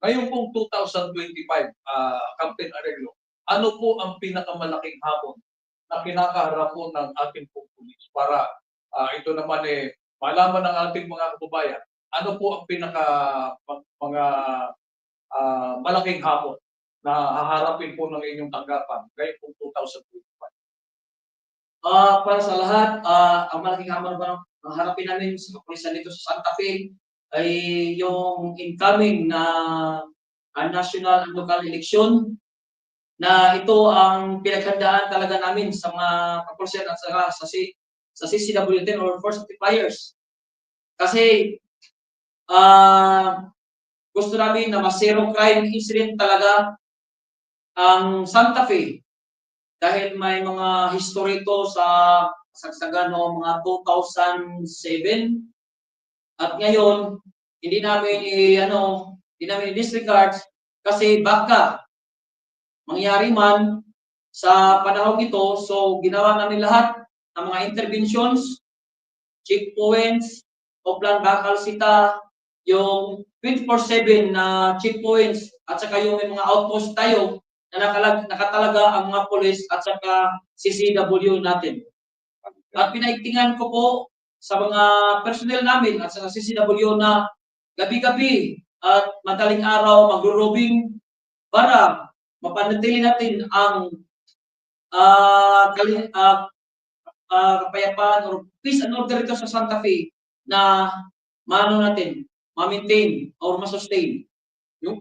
Ngayon pong 2025, Captain Arellio, ano po ang pinakamalaking hamon na kinakaharap po ng ating pong pulis para ito naman malaman ng ating mga kababayan, ano po ang mga malaking hamon na haharapin po ng inyong tanggapan ngayon pong 2025? Para sa lahat, ang malaking hamon na harapin namin sa kapulisan dito sa Santa Fe ay yung incoming na national and local election na ito ang pinaghandaan talaga namin sa mga kapulisan at saka sa CCW10 or Force Multipliers. Kasi gusto namin na mas zero crime incident talaga ang Santa Fe dahil may mga history to sa sagsagan noong mga 2007 at ngayon hindi namin disregard kasi baka mangyari man sa panahon ito. So ginawa namin lahat ng mga interventions, checkpoints, Oplan Bakal Sita, yung 24/7 na checkpoints at saka yung may mga outpost tayo na nakatalaga ang mga pulis at saka CCW natin. At pinaigtingan ko po sa mga personnel namin at sa CCW na gabi-gabi at madaling araw magro-robing para mapanatili natin ang kapayapaan or peace and order dito sa Santa Fe na ma-maintain or ma-sustain. Yung